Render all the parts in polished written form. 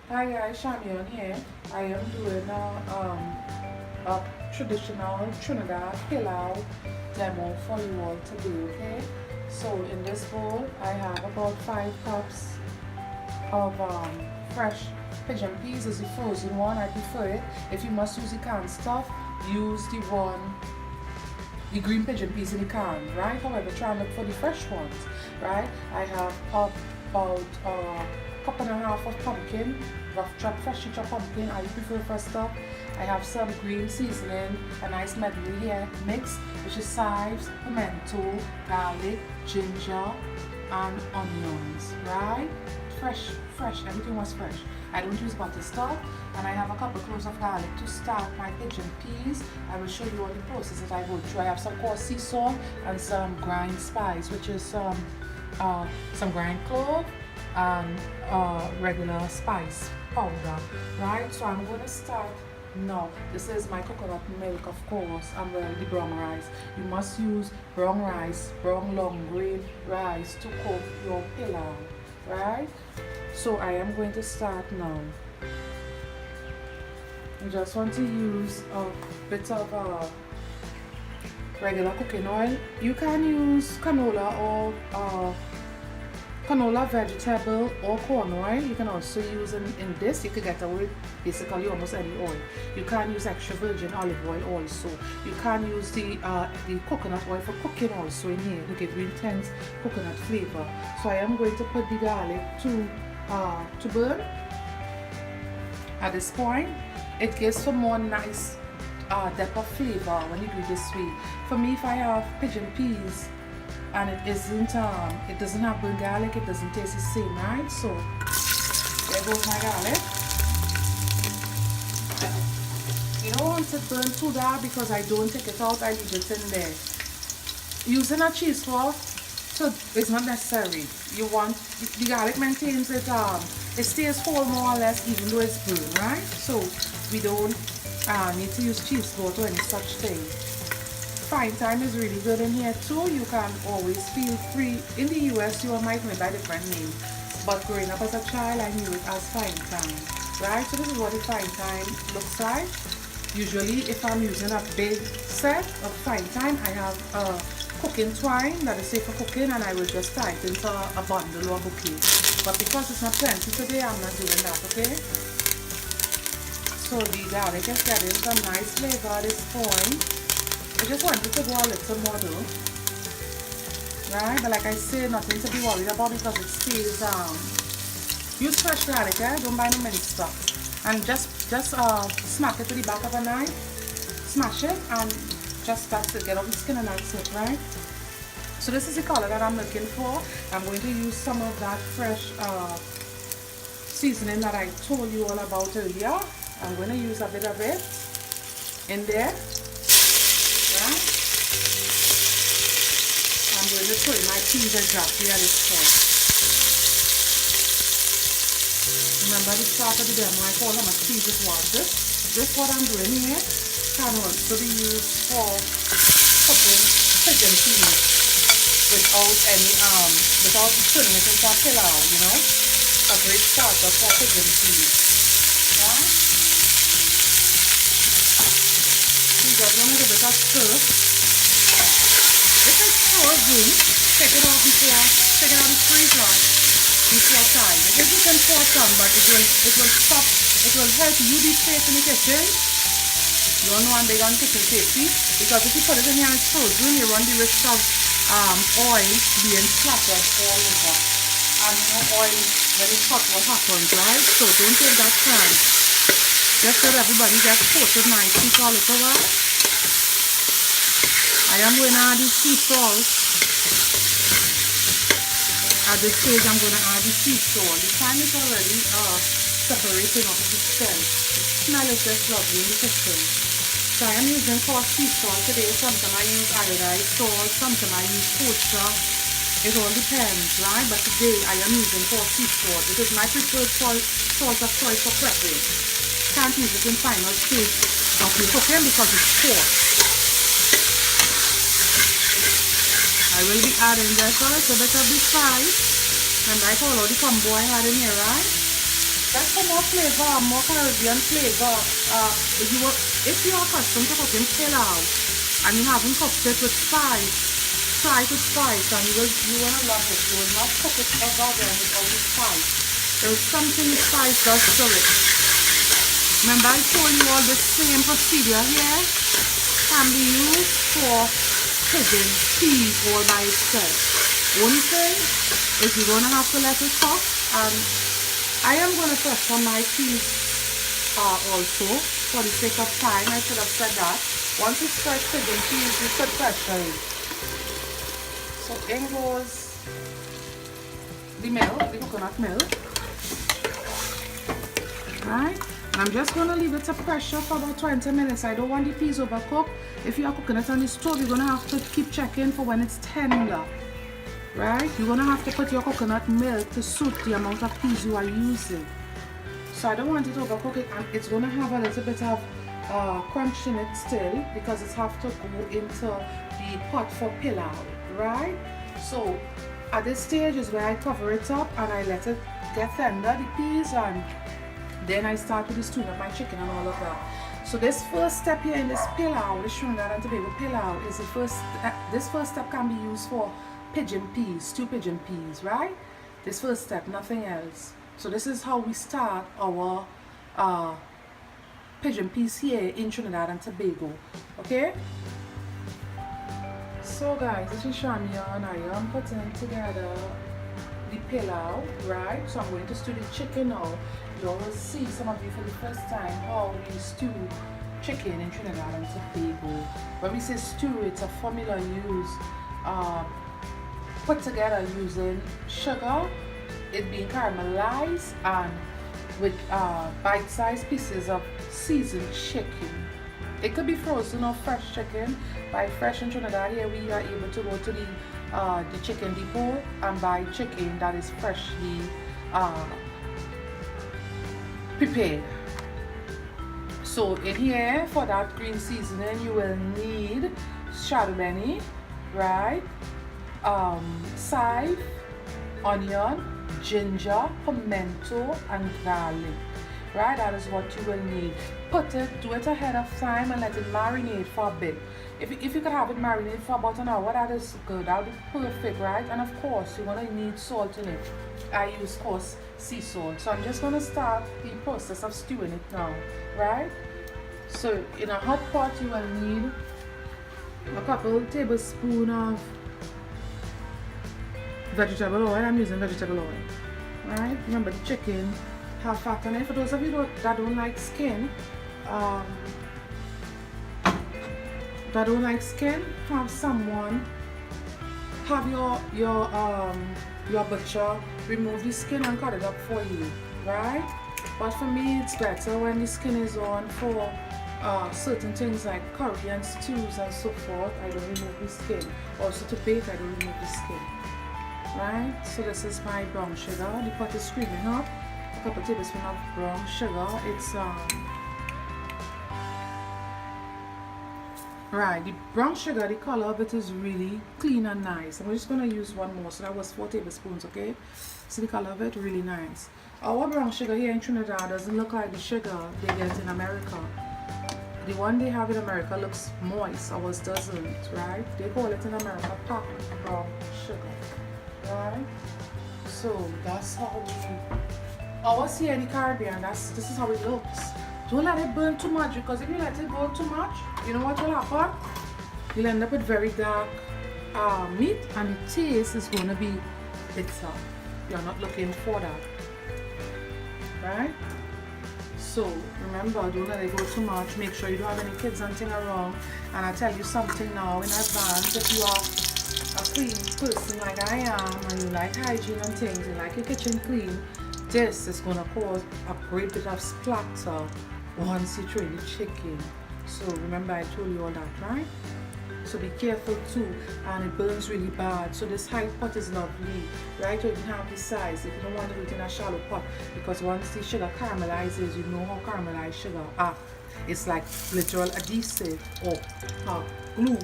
Hi guys, Shamion here. I am doing a traditional Trinidad Pilau demo for you all today, okay? So in this bowl, I have about 5 cups of fresh pigeon peas. Is the frozen one, I prefer it. If you must use the canned stuff, use the green pigeon peas in the can, right? However, try and look for the fresh ones, right? I have about cup and a half of pumpkin, rough chopped, freshly chopped pumpkin. I prefer first up. I have some green seasoning, a nice medley here mix, which is chives, pimento, garlic, ginger, and onions, right? Fresh, everything was fresh. I don't use butter stuff, and I have a couple cloves of garlic to start my pigeon peas. I will show you all the process that I go through. I have some coarse sea salt and some grind spice, which is some grind clove and regular spice powder, right? So I'm going to start now. This is my coconut milk, of course, and the brown rice. You must use brown rice, brown long grain rice to cook your pilau, right? So I am going to start now. You just want to use a bit of regular cooking oil. You can use canola or canola vegetable or corn oil. You can also use in this. You could get away with basically almost any oil. You can use extra virgin olive oil also. You can use the coconut oil for cooking also in here to give you intense coconut flavor. So I am going to put the garlic to burn. At this point, it gives some more nice depth of flavor when you do it this way. For me, if I have pigeon peas and it doesn't have burnt garlic, it doesn't taste the same, right? So there goes my garlic. You don't want it burnt too dark because I don't take it out, I leave it in there. Using a cheesecloth is not necessary. You want the garlic maintains it stays whole more or less even though it's burnt, right? So we don't need to use cheesecloth or any such thing. Fine thyme is really good in here too. You can always feel free. In the US, you might know it by different names, but growing up as a child, I knew it as fine thyme, right? So this is what the fine thyme looks like. Usually, if I'm using a big set of fine thyme, I have cooking twine that is safe for cooking, and I will just tie it into a bundle or a bouquet. But because it's not plenty today, I'm not doing that, okay? So the garlic is getting some nice flavor at this point. I just wanted to go a little more though, right? But like I say, nothing to be worried about because it stays use fresh garlic, eh? Don't buy no minced stuff. And just smack it to the back of a knife, smash it, and just that's it. Get off the skin and that's it, right? So this is the color that I'm looking for. I'm going to use some of that fresh seasoning that I told you all about earlier. I'm going to use a bit of it in there. I'm going to put my peas exactly at this point. Remember the start of the demo, I told how much peas it was. This what I'm doing here can also be used for cooking pigeon peas without turning it into a pilau, you know. A great starter for pigeon peas. Right? So you just want to give it a stir. If it's frozen, take it out of the freezer before time. It is important, but it will help you be safe in the kitchen. You don't know I'm big on kitchen safety, because if you put it in here and it's frozen, you run the risk of oil being splattered all over. And you know, oil, when it's hot, what happens, right? So don't take that chance. Just let everybody get coated nicely for a little while. I am going to add the sea salt. At this stage, I'm going to add the sea salt. The thyme is already separating off the stem. The smell is just lovely in the kitchen. So I am using coarse sea salt today. Sometimes I use iodized salt, sometimes I use kosher. It all depends, right? But today I am using coarse sea salt. It is my preferred salt of choice for prepping. Can't use it in final stage of your cooking because it's coarse. I will be adding just a little bit of the spice, and I follow the combo I had in here, right? That's for more flavor, more Caribbean flavor. If you are accustomed to cooking pilau and you haven't cooked it with spice, try it with spice and you wanna love it. You will not cook it ever again without the spice. There's something the spice does to it. Remember I told you all the same procedure here can be used for pigeon peas all by itself. One thing is you're gonna have to let it cook, and I am gonna pressure my peas also for the sake of time. I should have said that. Once it's fresh pigeon peas, you should pressure it. So in goes the milk, the coconut milk. Right? And I'm just going to leave it to pressure for about 20 minutes. I don't want the peas overcooked. If you are cooking it on the stove, you're going to have to keep checking for when it's tender. Right? You're going to have to put your coconut milk to suit the amount of peas you are using. So I don't want it to overcook it, and it's going to have a little bit of crunch in it still because it has to go into the pot for pilau. Right? So at this stage is where I cover it up and I let it get tender, the peas, and then I start with the stewing of my chicken and all of that. So this first step here in this pilau, this Trinidad and Tobago pilau, is this first step can be used for pigeon peas, stew pigeon peas, right? This first step, nothing else. So this is how we start our pigeon peas here in Trinidad and Tobago, okay? So guys, this is Shamiya and I am putting together the pilau, right? So I'm going to stew the chicken now. You will see, some of you for the first time, how we stew chicken in Trinidad and Tobago. When we say stew, it's a formula used, put together using sugar, it being caramelized, and with bite-sized pieces of seasoned chicken. It could be frozen or fresh chicken. By fresh in Trinidad here, we are able to go to the chicken depot and buy chicken that is freshly prepared. So in here, for that green seasoning, you will need shadowbenny, right? Chive, onion, ginger, pimento, and garlic. Right, that is what you will need. Do it ahead of time and let it marinate for a bit. If you could have it marinate for about an hour, that is good. That would be perfect, right? And of course, you're gonna need salt in it. I use, of course, sea salt. So I'm just gonna start the process of stewing it now, right? So in a hot pot, you will need a couple tablespoons of vegetable oil. I'm using vegetable oil, right? Remember the chicken have fat on it. For those of you that don't like skin, have your butcher remove the skin and cut it up for you, right? But for me, it's better when the skin is on for certain things like curry and stews and so forth. I don't remove the skin. Also to bake, I don't remove the skin, right? So this is my brown sugar. The pot is screaming up. A couple tablespoons of brown sugar. It's right, the brown sugar, the color of it is really clean and nice. I'm just gonna use one more, so that was 4 tablespoons, okay? See the color of it, really nice. Our brown sugar here in Trinidad doesn't look like the sugar they get in America. The one they have in America looks moist, ours doesn't, right? They call it in America pop brown sugar, right? So that's how ours here in the Caribbean, this is how it looks. Don't let it burn too much, because if you let it burn too much, you know what will happen? You'll end up with very dark meat, and the taste is going to be bitter. You're not looking for that, right? So remember, don't let it go too much. Make sure you don't have any kids and thing around. And I tell you something now in advance, if you are a clean person like I am, and you like hygiene and things, you like your kitchen clean, this is going to cause a great bit of splatter once you train the chicken. So remember, I told you all that, right? So be careful too, and it burns really bad. So this high pot is lovely, right? You can have the size if you don't want to do it in a shallow pot, because once the sugar caramelizes, you know how caramelized sugar are. It's like literal adhesive or glue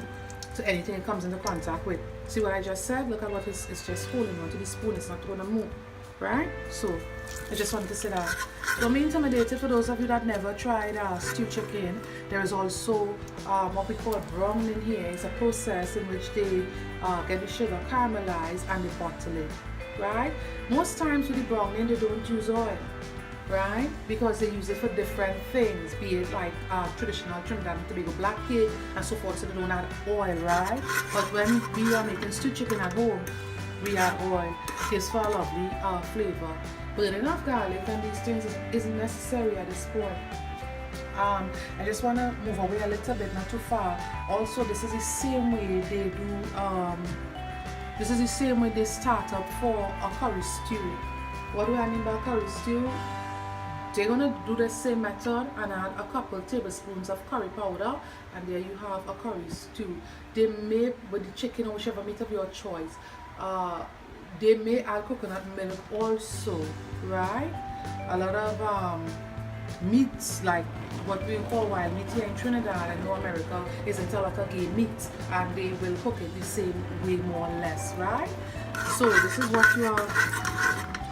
to anything it comes into contact with. See what I just said? Look at what it's just holding onto the spoon. It's not going to move. right? So I just wanted to say that. Don't be intimidated for those of you that never tried stew chicken. There is also what we call browning here. It's a process in which they get the sugar caramelized and they bottle it, right? Most times with the browning they don't use oil, right? Because they use it for different things, be it like traditional Trinidad and Tobago black cake and so forth, so they don't add oil, right? But when we are making stew chicken at home, we add oil. Gives for a lovely flavor. Burning of garlic and these things isn't necessary at this point. I just want to move away a little bit, not too far. Also, this is the same way they do, this is the same way they start up for a curry stew. What do I mean by curry stew? They're going to do the same method and add a couple tablespoons of curry powder, and there you have a curry stew. They may, with the chicken or whichever meat of your choice, they may add coconut milk also, right? A lot of meats, like what we call wild meat here in Trinidad and North America, isn't a lot of game meat, and they will cook it the same way more or less, right? So this is what you are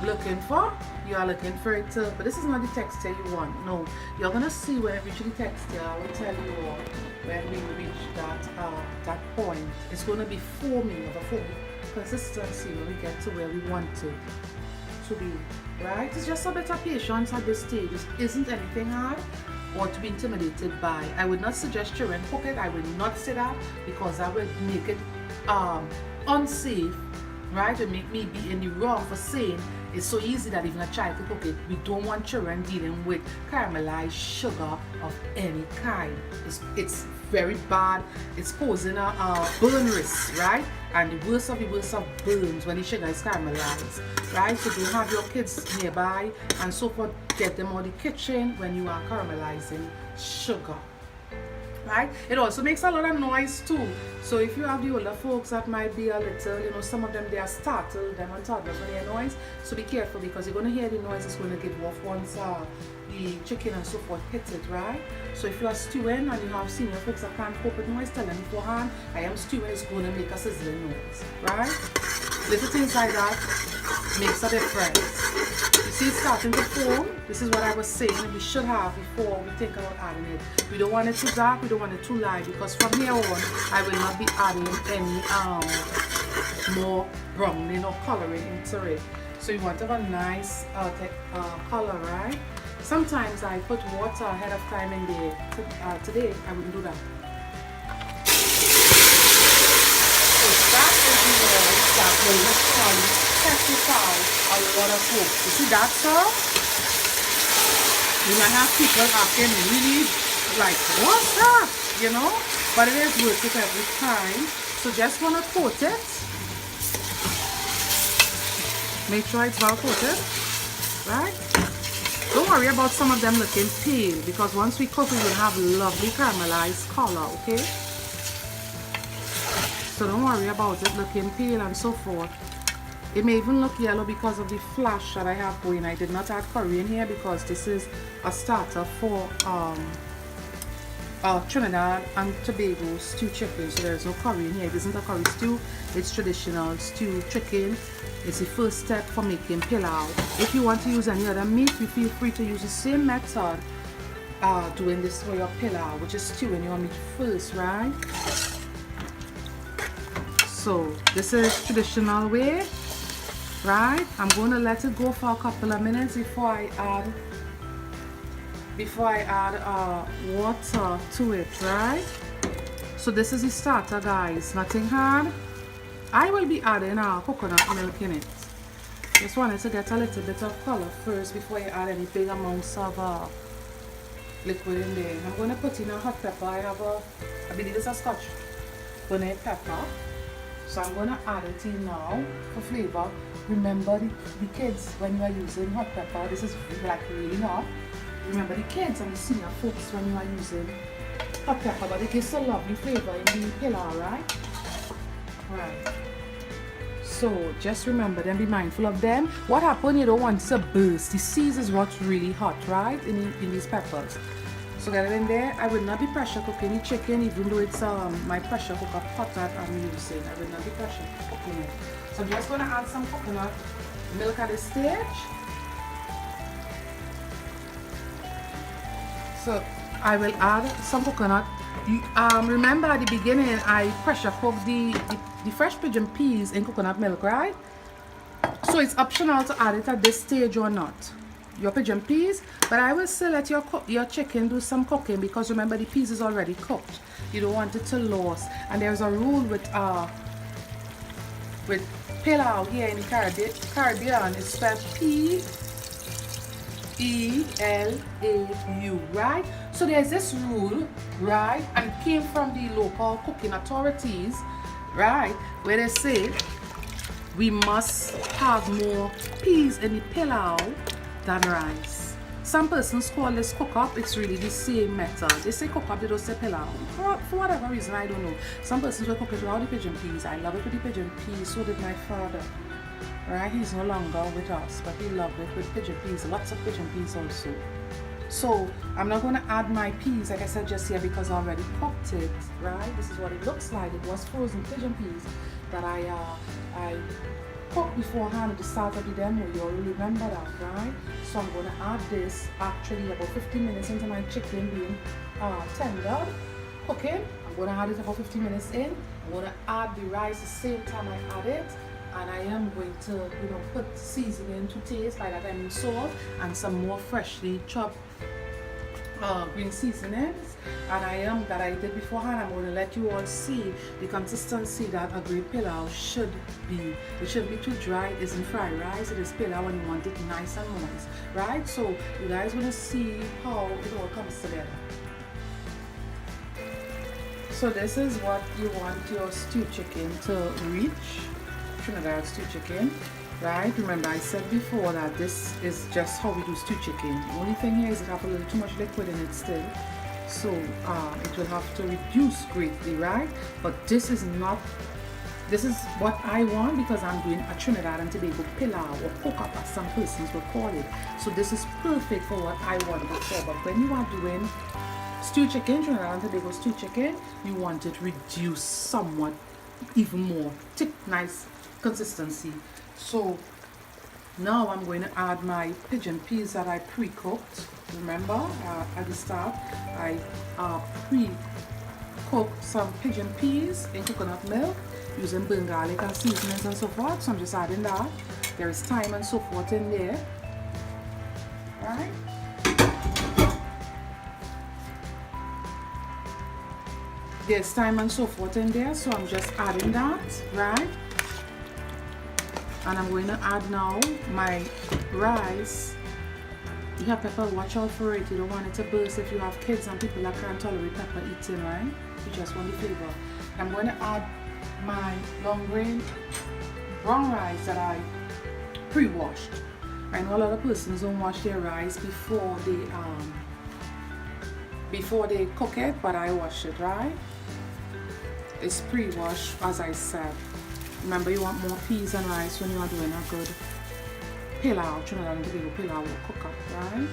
looking for. You are looking for it to, but this is not the texture you want. No, you're gonna see when I reach the texture. I will tell you all when we reach that point. It's gonna be foaming, of a foamy consistency when we get to where we want it to be, right? It's just a bit of patience at this stage. It isn't anything hard or to be intimidated by. I would not suggest children cook it. I will not say that, because that would make it unsafe, right? It make me be in the wrong for saying it's so easy that even a child can cook it. We don't want children dealing with caramelized sugar of any kind. It's very bad. It's posing a burn risk, right? And the worst of burns when the sugar is caramelized, right? So don't have your kids nearby and so forth. Get them out of the kitchen when you are caramelizing sugar, right? It also makes a lot of noise too. So if you have the older folks that might be a little, some of them, they are startled, them and toddlers when they hear noise. So be careful, because you're going to hear the noise it's going to give off once the chicken and so forth hit it, right? So if you are stewing and you have senior folks that can't cope with noise, tell them beforehand, I am stewing, it's going to make a sizzling noise, right? Little things like that makes a difference. You see it's starting to foam. This is what I was saying we should have before we think about adding it. We don't want it too dark, we don't want it too light, because from here on I will not be adding any more browning or coloring into it. So you want to have a nice color, right? Sometimes I put water ahead of time in there. Today I wouldn't do that. So that is the noise that will literally testify a lot of hope. You see that, sir? You might have people asking really like, what's that? But it is worth it every time. So just want to coat it. Make sure it's well coated, right? Don't worry about some of them looking pale, because once we cook, we will have lovely caramelized color, okay? So don't worry about it looking pale and so forth. It may even look yellow because of the flash that I have going. I did not add curry in here because this is a starter for Trinidad and Tobago stew chicken. So there is no curry in here. It isn't a curry stew. It's traditional stew chicken. It's the first step for making pilau. If you want to use any other meat, you feel free to use the same method doing this for your pilau, which is stewing your meat first, right? So this is traditional way, right? I'm going to let it go for a couple of minutes before I add water to it, right? So this is the starter, guys. Nothing hard. I will be adding coconut milk in it. Just wanted to get a little bit of color first before you add any big amounts of liquid in there. I'm going to put in a hot pepper. I believe it's a Scotch bonnet pepper. So I'm going to add it in now for flavor. Remember the kids, when you are using hot pepper, this is like really hot. Remember the kids and the senior folks when you are using hot pepper, but it gives a lovely flavor in the pilau, right? Right. So just remember them, be mindful of them. What happened, you don't want to burst. The seeds is what's really hot, right? In these peppers. So get it in there. I will not be pressure cooking the chicken, even though it's my pressure cooker pot that I'm using. I will not be pressure cooking it. So I'm just going to add some coconut milk at this stage. So I will add some coconut. You, remember at the beginning I pressure cooked the fresh pigeon peas in coconut milk, right? So it's optional to add it at this stage or not, your pigeon peas, but I will still let your chicken do some cooking, because remember the peas is already cooked. You don't want it to lose. And there's a rule with pilau here in the Caribbean. It's spelled P-E-L-A-U, right? So there's this rule, right, and it came from the local cooking authorities, right, where they say we must have more peas in the pilau than rice. Some persons call this cook up. It's really the same method. They say cook up, they don't say pilau. For whatever reason, I don't know. Some persons will cook it without the pigeon peas. I love it with the pigeon peas. So did my father. Right? He's no longer with us, but he loved it with pigeon peas. Lots of pigeon peas also. So I'm not going to add my peas, like I said just here, because I already cooked it. Right? This is what it looks like. It was frozen pigeon peas that I cooked beforehand at the start of the demo. You all remember that, right? So I'm going to add this actually about 15 minutes into my chicken being tender, cooking. I'm going to add it about 15 minutes in. I'm going to add the rice the same time I add it, and I am going to, put seasoning to taste. By that I mean salt and some more freshly chopped green seasonings, and that I did beforehand. I'm going to let you all see the consistency that a great pilau should be. It shouldn't be too dry. It isn't fried rice. It is pilau when you want it nice and moist, right? So you guys going to see how it all comes together. So this is what you want your stewed chicken to reach. Trinidad stew chicken. Right, remember I said before that this is just how we do stew chicken. The only thing here is it have a little too much liquid in it still, so it will have to reduce greatly, right? But this is what I want, because I'm doing a Trinidad and Tobago pilau, or cook up as some persons will call it. So this is perfect for what I want it for. But when you are doing stew chicken, Trinidad and Tobago stew chicken, you want it reduced somewhat, even more thick, nice consistency. So now I'm going to add my pigeon peas that I pre-cooked. Remember at the start I pre-cooked some pigeon peas in coconut milk using burnt garlic and seasonings and so forth. So I'm just adding that. There is thyme and so forth in there. Right? There's thyme and so forth in there, so I'm just adding that, right? And I'm going to add now my rice. You have pepper, watch out for it. You don't want it to burst if you have kids and people that can't tolerate pepper eating, right? You just want the flavor. I'm going to add my long grain brown rice that I pre-washed. I know a lot of persons don't wash their rice before they cook it, but I wash it, right? It's pre-washed, as I said. Remember, you want more peas and rice when you are doing a good pilau, Trinidad and Tobago pilau or cook up, right?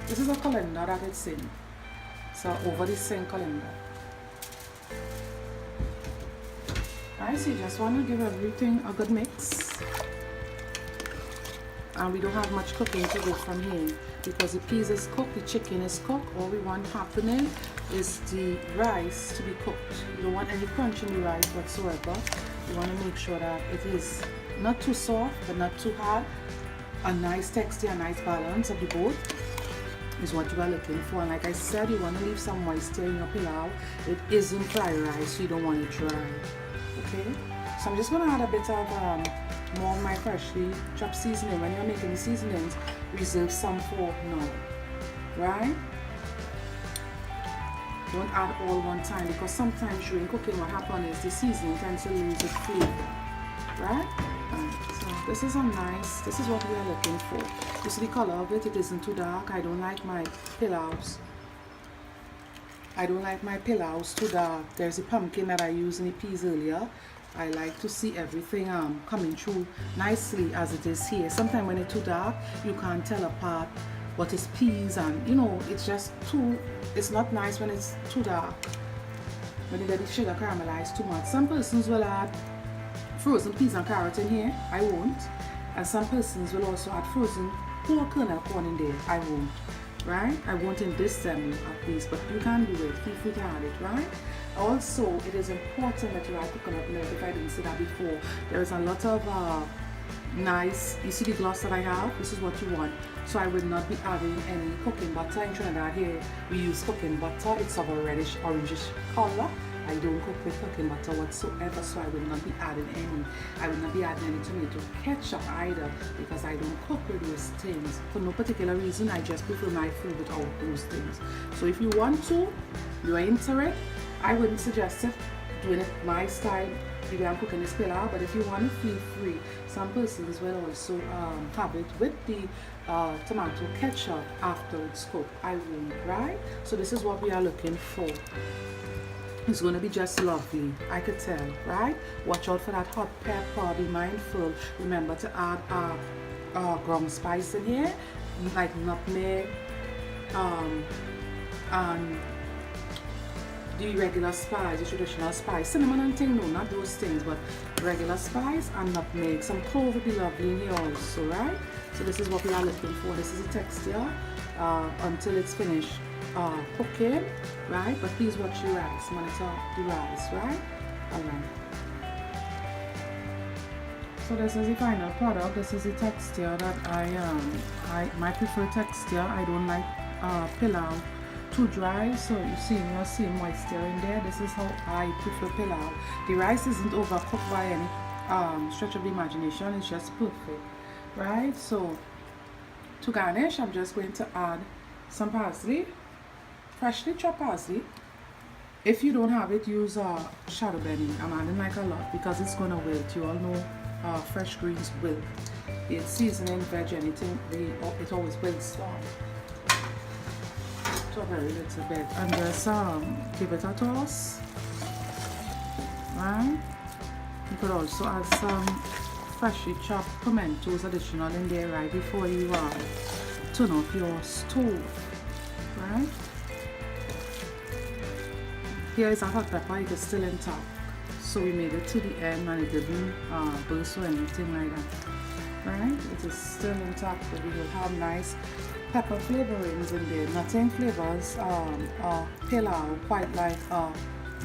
This is a colander that it's in. So over the sink colander. Right, so you just want to give everything a good mix. And we don't have much cooking to go from here, because the peas is cooked, the chicken is cooked. All we want happening is the rice to be cooked. You don't want any crunch in the rice whatsoever. You want to make sure that it is not too soft but not too hard. A nice texture, a nice balance of the both is what you are looking for. And like I said, you want to leave some moisture in your pilau. It isn't dry rice, so you don't want it dry. Okay, so I'm just going to add a bit of more of my freshly chopped seasoning. When you're making the seasonings, reserve some for now, right? Don't add all one time, because sometimes during cooking what happens is the seasoning tends to lose its flavor, right? So this is this is what we are looking for. You see the color of it, it isn't too dark. I don't like my pilaus too dark. There's a pumpkin that I used in the peas earlier. I like to see everything coming through nicely as it is here. Sometimes when it's too dark, you can't tell apart what is peas, and it's just it's not nice when it's too dark, when you let the sugar caramelize too much. Some persons will add frozen peas and carrot in here. I won't. And some persons will also add frozen whole kernel corn in there. I won't. Right? I won't in this demo at least, but you can do it. Feel free to add it, right? Also, it is important that you add coconut milk. If I didn't say that before, there is a lot of nice, you see the gloss that I have? This is what you want. So I will not be adding any cooking butter. In Trinidad here, we use cooking butter. It's of a reddish, orangish color. I don't cook with cooking butter whatsoever, so I will not be adding any. I will not be adding any tomato ketchup either, because I don't cook with those things. For no particular reason, I just prefer my food without those things. So if you want to, you are into it, I wouldn't suggest it, doing it my style. Maybe I'm cooking this pilau, but if you want to, feel free. Some persons will also have it with the tomato ketchup after it's cooked. I won't, right? So this is what we are looking for. It's going to be just lovely, I could tell, right? Watch out for that hot pepper. Be mindful. Remember to add ground spice in here, like nutmeg, and the regular spice, the traditional spice. Cinnamon and thing, no, not those things, but regular spice and nutmeg. Some clove would be lovely in here also, right? So this is what we are looking for. This is the texture until it's finished cooking, right? But please watch your rice, monitor the rice, right? Alright. So this is the final product. This is the texture that my preferred texture. I don't like pilau too dry, so you'll see moisture in there. This is how I prefer pilau. The rice isn't overcooked by any stretch of the imagination. It's just perfect, right? So to garnish, I'm just going to add some parsley, freshly chopped parsley. If you don't have it, use shadow benning. I'm adding like a lot because it's gonna wilt. You all know fresh greens wilt. It's seasoning, veg, anything, it always wilts down. So very little bit, and just give it a toss. Right? You could also add some freshly chopped pimentos additional in there right before you turn off your stove. Right? Here is a hot pepper. It is still intact, so we made it to the end and it didn't burst or anything like that. Right? It is still intact, but we will have nice pepper flavorings in there. Nothing flavors pilau quite like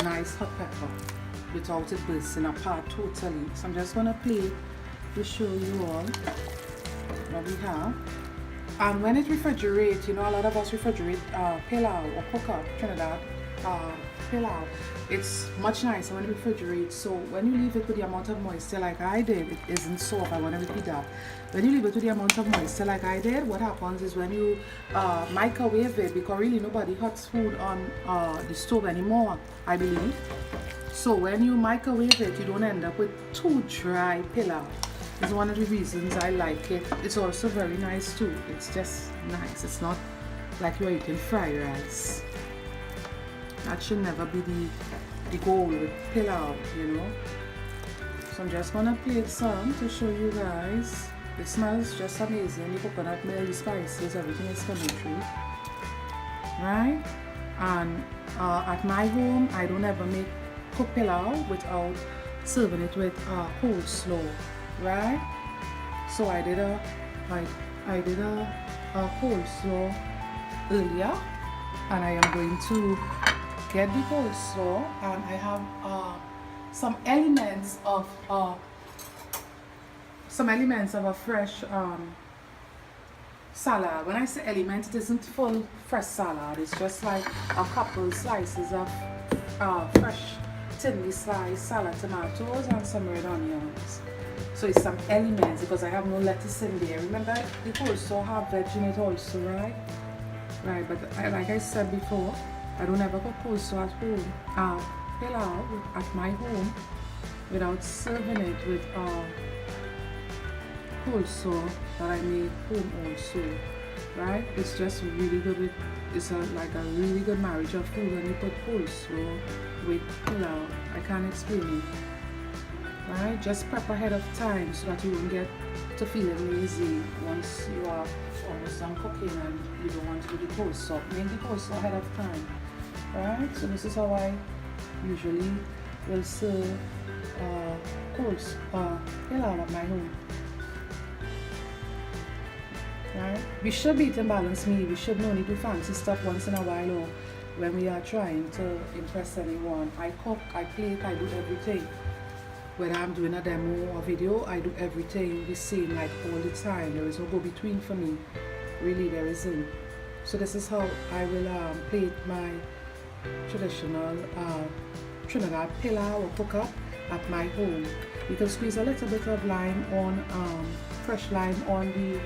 nice hot pepper without it bursting apart totally. So I'm just gonna play to show you all what we have. And when it refrigerates, you know, a lot of us refrigerate pilau or cook up Trinidad pilau. It's much nicer when it refrigerates. So when you leave it with the amount of moisture like I did, it isn't soft. I want to repeat that. When you leave it with the amount of moisture like I did, what happens is when you microwave it, because really nobody hots food on the stove anymore, I believe. So when you microwave it, you don't end up with too dry pilau. It's one of the reasons I like it. It's also very nice too. It's just nice. It's not like you're eating fried rice. That should never be the goal with pilau, you know. So I'm just gonna plate some to show you guys. It smells just amazing. The coconut milk, the spices, everything is coming through, right? And at my home, I don't ever make cooked pilau without serving it with coleslaw, right? So I did a coleslaw earlier, and I am going to get the coleslaw, and I have some elements of a fresh salad. When I say element, it isn't full fresh salad. It's just like a couple slices of fresh thinly sliced salad tomatoes and some red onions. So it's some elements because I have no lettuce in there. Remember, the coleslaw have veg in it also, right? Right, but like I said before, I don't ever cook coleslaw at home, pilau at my home, without serving it with coleslaw that I made home also, right? It's just really good. It's like a really good marriage of food when you put coleslaw with pilau. I can't explain it, right? Just prep ahead of time so that you won't get to feeling lazy once you are almost done cooking and you don't want to do the coleslaw. Make the coleslaw ahead of time. Right, so this is how I usually will serve pilau at my home. Right? We should be eating balanced meal. We should only do fancy stuff once in a while or when we are trying to impress anyone. I cook, I plate, I do everything. Whether I'm doing a demo or video, I do everything the same, like all the time. There is no go between for me. Really, there isn't. So this is how I will plate my traditional Trinidad pilau or cook up at my home. You can squeeze a little bit of lime on, fresh lime on the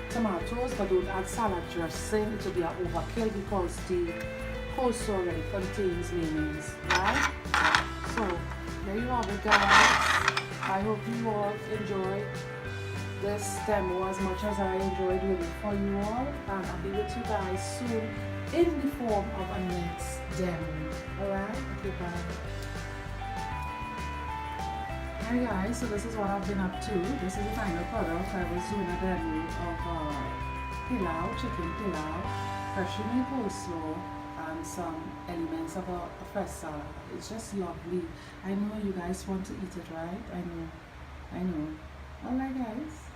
tomatoes, but don't add salad dressing. It will be an overkill because the coleslaw already contains mayonnaise, right? So there you have it, guys. I hope you all enjoyed this demo as much as I enjoyed doing it for you all, and I'll be with you guys soon in the form of a next demo. Alright? Okay, bye. Hi guys, so this is what I've been up to. This is the final product. I was doing a demo of pilau, chicken pilau, freshly made coleslaw, and some elements of a fresh salad. It's just lovely. I know you guys want to eat it, right? I know. Alright guys.